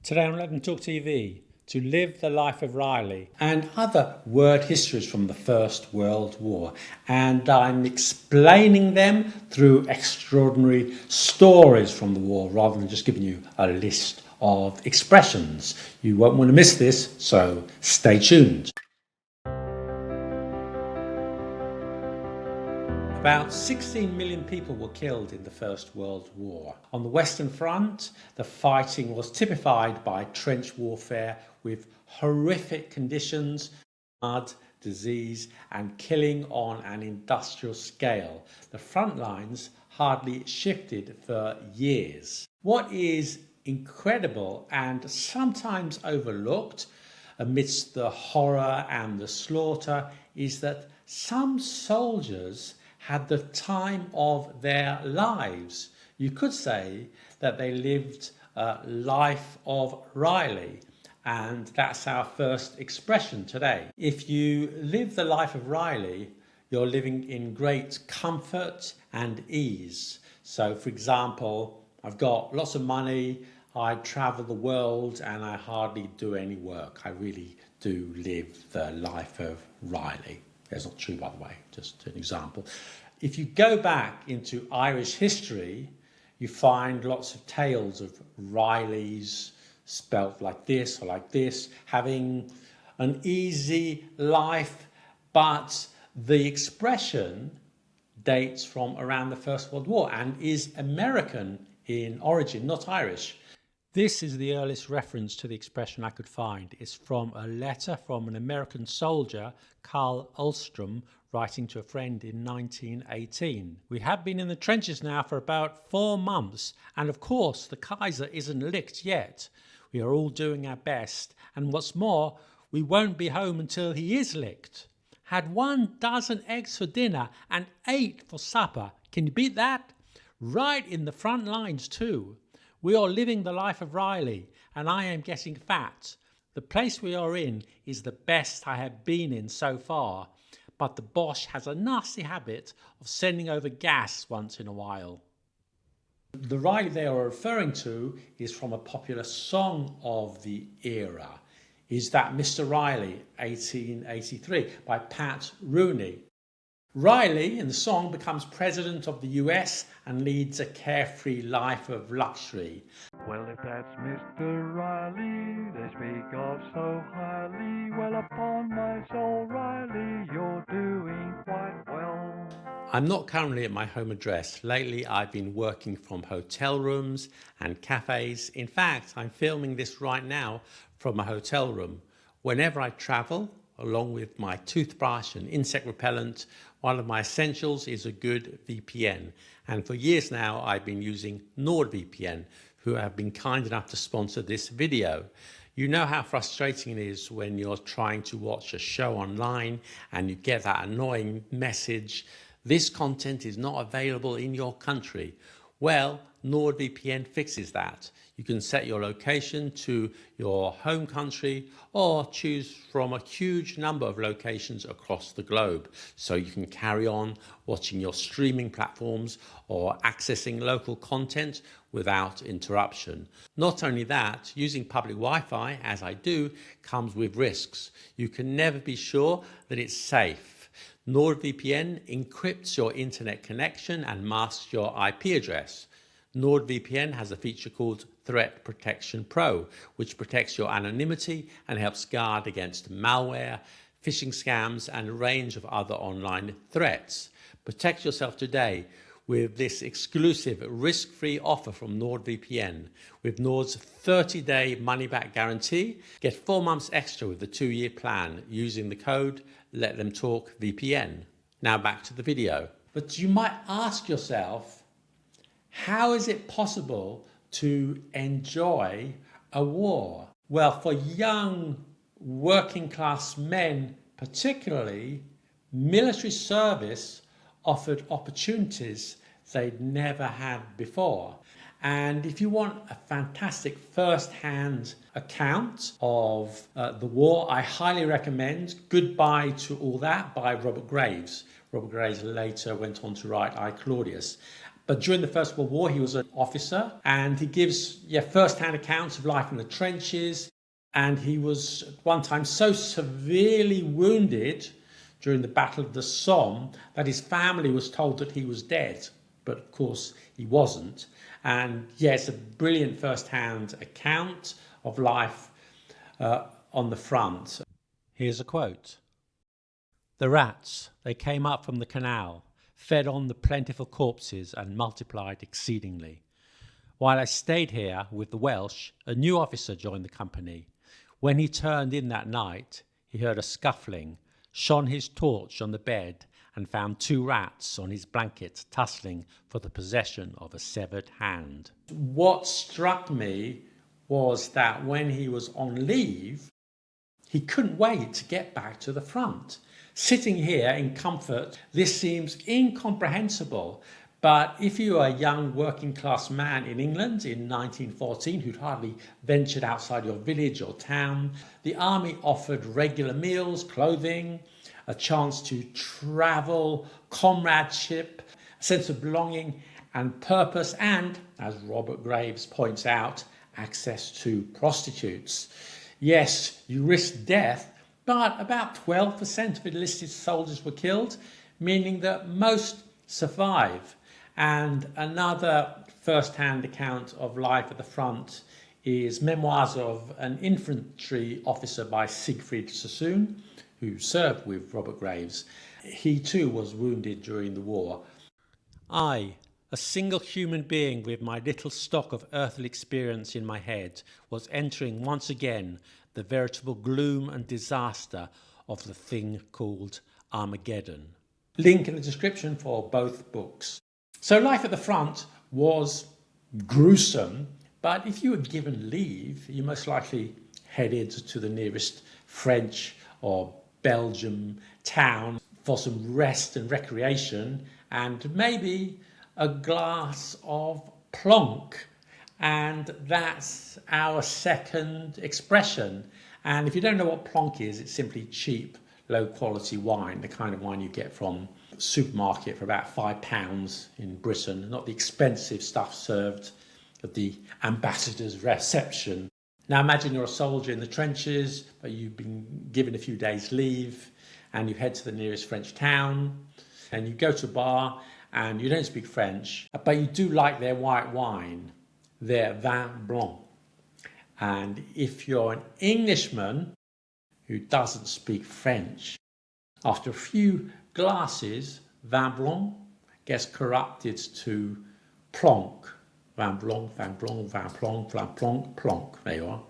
Today on LetThemTalkTV, to live the life of Riley and other word histories from the First World War. And I'm explaining them through extraordinary stories from the war rather than just giving you a list of expressions. You won't want to miss this, so stay tuned. About 16 million people were killed in the First World War. On the Western Front, the fighting was typified by trench warfare with horrific conditions, mud, disease, and killing on an industrial scale. The front lines hardly shifted for years. What is incredible and sometimes overlooked amidst the horror and the slaughter is that some soldiers had the time of their lives. You could say that they lived a life of Riley, and that's our first expression today. If you live the life of Riley, you're living in great comfort and ease. So, for example, I've got lots of money, I travel the world, and I hardly do any work. I really do live the life of Riley. That's not true, by the way, just an example. If you go back into Irish history, you find lots of tales of Rileys, spelt like this or like this, having an easy life, but the expression dates from around the First World War and is American in origin, not Irish. This is the earliest reference to the expression I could find. It's from a letter from an American soldier, Carl Ulstrom, writing to a friend in 1918. We have been in the trenches now for about 4 months, and of course the Kaiser isn't licked yet. We are all doing our best, and what's more, we won't be home until he is licked. Had 12 eggs for dinner and 8 for supper. Can you beat that? Right in the front lines too. We are living the life of Riley, and I am getting fat. The place we are in is the best I have been in so far, but the Boche has a nasty habit of sending over gas once in a while. The Riley they are referring to is from a popular song of the era. Is That Mr. Riley, 1883, by Pat Rooney. Riley, in the song, becomes president of the US and leads a carefree life of luxury. Well, if that's Mr. Riley, they speak of so highly. Well, upon my soul, Riley, you're doing quite well. I'm not currently at my home address. Lately, I've been working from hotel rooms and cafes. In fact, I'm filming this right now from a hotel room. Whenever I travel, along with my toothbrush and insect repellent, one of my essentials is a good VPN. And for years now, I've been using NordVPN, who have been kind enough to sponsor this video. You know how frustrating it is when you're trying to watch a show online and you get that annoying message, this content is not available in your country. Well, NordVPN fixes that. You can set your location to your home country or choose from a huge number of locations across the globe, so you can carry on watching your streaming platforms or accessing local content without interruption. Not only that, using public Wi-Fi, as I do, comes with risks. You can never be sure that it's safe. NordVPN encrypts your internet connection and masks your IP address. NordVPN has a feature called Threat Protection Pro, which protects your anonymity and helps guard against malware, phishing scams, and a range of other online threats. Protect yourself today with this exclusive risk-free offer from NordVPN. With Nord's 30-day money-back guarantee, get 4 months extra with the 2-year plan using the code LetThemTalkVPN. Now back to the video. But you might ask yourself, how is it possible to enjoy a war? Well, for young working class men particularly, military service offered opportunities they'd never had before. And if you want a fantastic first-hand account of the war, I highly recommend Goodbye to All That by Robert Graves. Robert Graves later went on to write I, Claudius. But during the First World War, he was an officer, and he gives first-hand accounts of life in the trenches. And he was at one time so severely wounded during the Battle of the Somme that his family was told that he was dead. But of course, he wasn't. And it's a brilliant first-hand account of life on the front. Here's a quote. "The rats, they came up from the canal, fed on the plentiful corpses and multiplied exceedingly. While I stayed here with the Welsh, a new officer joined the company. When he turned in that night, he heard a scuffling, shone his torch on the bed, and found 2 rats on his blanket tussling for the possession of a severed hand." What struck me was that when he was on leave, he couldn't wait to get back to the front. Sitting here in comfort, this seems incomprehensible. But if you are a young working class man in England in 1914 who'd hardly ventured outside your village or town, the army offered regular meals, clothing, a chance to travel, comradeship, a sense of belonging and purpose, and, as Robert Graves points out, access to prostitutes. Yes, you risked death, but about 12% of enlisted soldiers were killed, meaning that most survive. And another first-hand account of life at the front is Memoirs of an Infantry officer by Siegrfried Sassoon, who served with Robert Graves. He too was wounded during the war. "I, a single human being with my little stock of earthly experience in my head, was entering once again the veritable gloom and disaster of the thing called Armageddon." Link in the description for both books. So life at the front was gruesome, but if you were given leave, you most likely headed to the nearest French or Belgian town for some rest and recreation, and maybe a glass of plonk. And that's our second expression. And if you don't know what plonk is, it's simply cheap, low quality wine, the kind of wine you get from the supermarket for about £5 in Britain, not the expensive stuff served at the ambassador's reception. Now imagine you're a soldier in the trenches, but you've been given a few days leave, and you head to the nearest French town, and you go to a bar, and you don't speak French, but you do like their white wine, their vin blanc. And if you're an Englishman who doesn't speak French, after a few glasses, vin blanc gets corrupted to plonk. Vin blanc, vin blanc, vin plonk, vin plonk, plonk. There you are.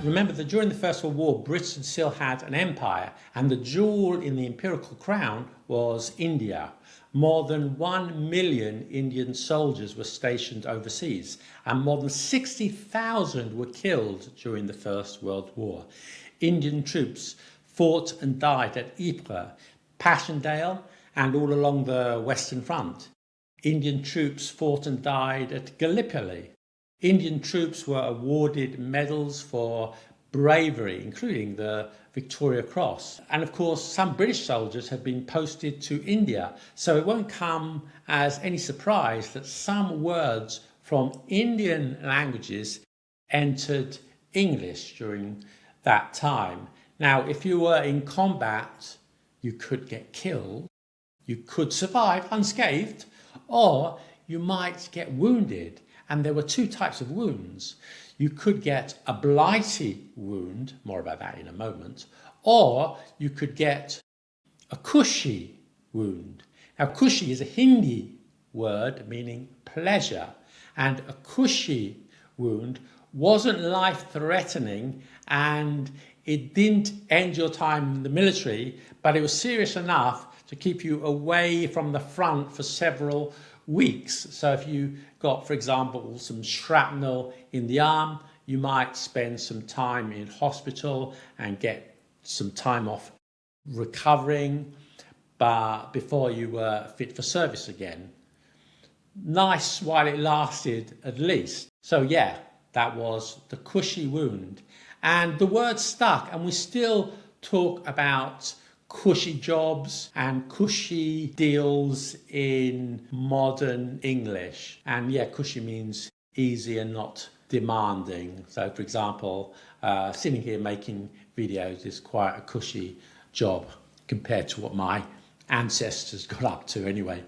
Remember that during the First World War, Britain still had an empire, and the jewel in the imperial crown was India. More than 1 million Indian soldiers were stationed overseas, and more than 60,000 were killed during the First World War. Indian troops fought and died at Ypres, Passchendaele, and all along the Western Front. Indian troops fought and died at Gallipoli. Indian troops were awarded medals for bravery, including the Victoria Cross. And of course, some British soldiers have been posted to India, so it won't come as any surprise that some words from Indian languages entered English during that time. Now, if you were in combat, you could get killed, you could survive unscathed, or you might get wounded. And there were 2 types of wounds. You could get a blighty wound, more about that in a moment, or you could get a cushy wound. Now, cushy is a Hindi word meaning pleasure, and a cushy wound wasn't life-threatening, and it didn't end your time in the military, but it was serious enough to keep you away from the front for several weeks. So if you got, for example, some shrapnel in the arm, you might spend some time in hospital and get some time off recovering, but before you were fit for service again. Nice while it lasted, at least. So yeah, that was the cushy wound. And the word stuck, and we still talk about cushy jobs and cushy deals in modern English. And yeah, cushy means easy and not demanding. So for example, sitting here making videos is quite a cushy job compared to what my ancestors got up to anyway.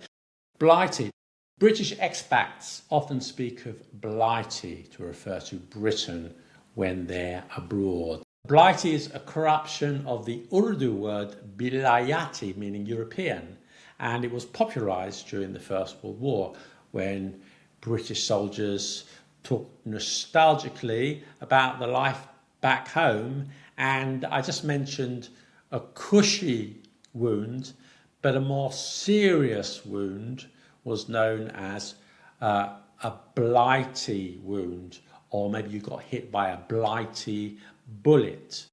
Blighty. British expats often speak of blighty to refer to Britain when they're abroad. Blighty is a corruption of the Urdu word bilayati, meaning European, and it was popularised during the First World War when British soldiers talked nostalgically about the life back home. And I just mentioned a cushy wound, but a more serious wound was known as a blighty wound, or maybe you got hit by a blighty bullet.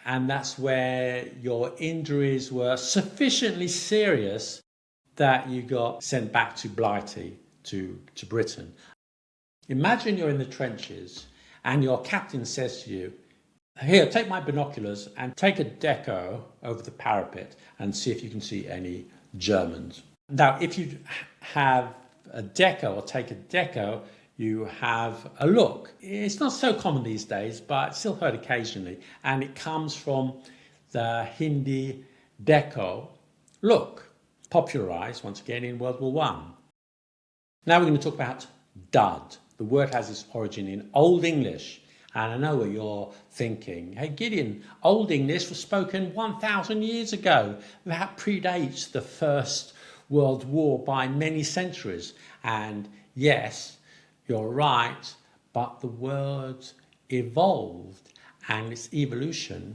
And that's where your injuries were sufficiently serious that you got sent back to Blighty, to Britain. Imagine you're in the trenches and your captain says to you, "Here, take my binoculars and take a deco over the parapet and see if you can see any Germans." Now, if you have a deco or take a deco, you have a look. It's not so common these days, but it's still heard occasionally. And it comes from the Hindi deco look, popularised once again in World War I. Now we're going to talk about dud. The word has its origin in Old English. And I know what you're thinking. Hey Gideon, Old English was spoken 1,000 years ago. That predates the First World War by many centuries. And yes, you're right, but the word evolved and its evolution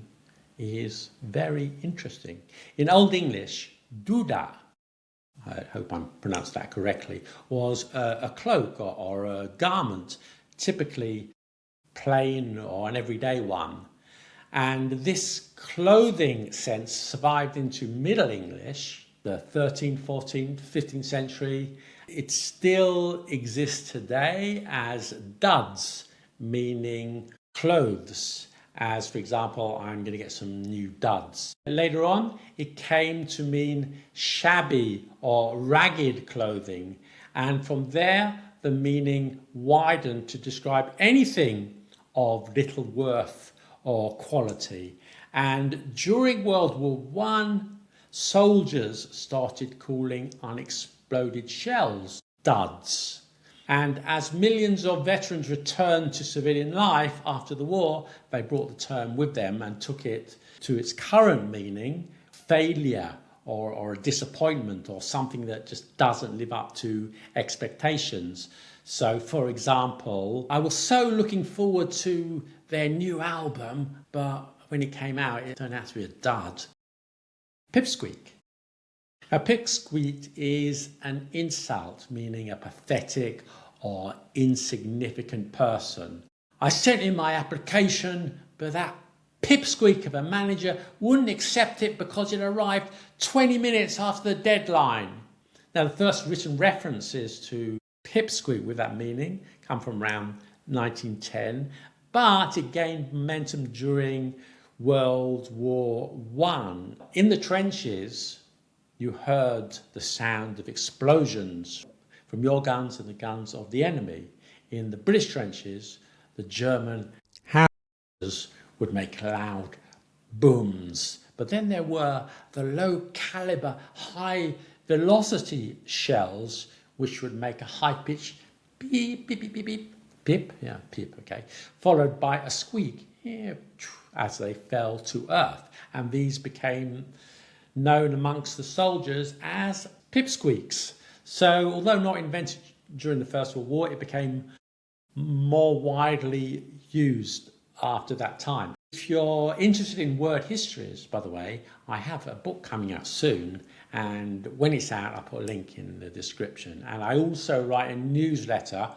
is very interesting. In Old English, duda, I hope I pronounced that correctly, was a cloak or a garment, typically plain or an everyday one. And this clothing sense survived into Middle English, the 13th, 14th, 15th century. It still exists today as duds, meaning clothes. As for example, I'm going to get some new duds. Later on, it came to mean shabby or ragged clothing. And from there, the meaning widened to describe anything of little worth or quality. And during World War I, soldiers started calling unexploded shells duds. And as millions of veterans returned to civilian life after the war, they brought the term with them and took it to its current meaning, failure or a disappointment or something that just doesn't live up to expectations. So, for example, I was so looking forward to their new album, but when it came out, it turned out to be a dud. Pipsqueak. A pipsqueak is an insult, meaning a pathetic or insignificant person. I sent in my application, but that pipsqueak of a manager wouldn't accept it because it arrived 20 minutes after the deadline. Now, the first written references to pipsqueak with that meaning come from around 1910, but it gained momentum during World War I. In the trenches, you heard the sound of explosions from your guns and the guns of the enemy. In the British trenches, the German howitzers would make loud booms. But then there were the low caliber, high velocity shells, which would make a high pitched beep, beep, beep, beep, beep, pip, yeah, pip, okay, followed by a squeak as they fell to earth. And these became known amongst the soldiers as pipsqueaks. So although not invented during the First World War, it became more widely used after that time. If you're interested in word histories, by the way, I have a book coming out soon, and when it's out, I'll put a link in the description. And I also write a newsletter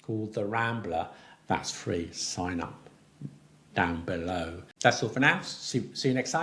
called The Rambler. That's free. Sign up down below. That's all for now. See you next time.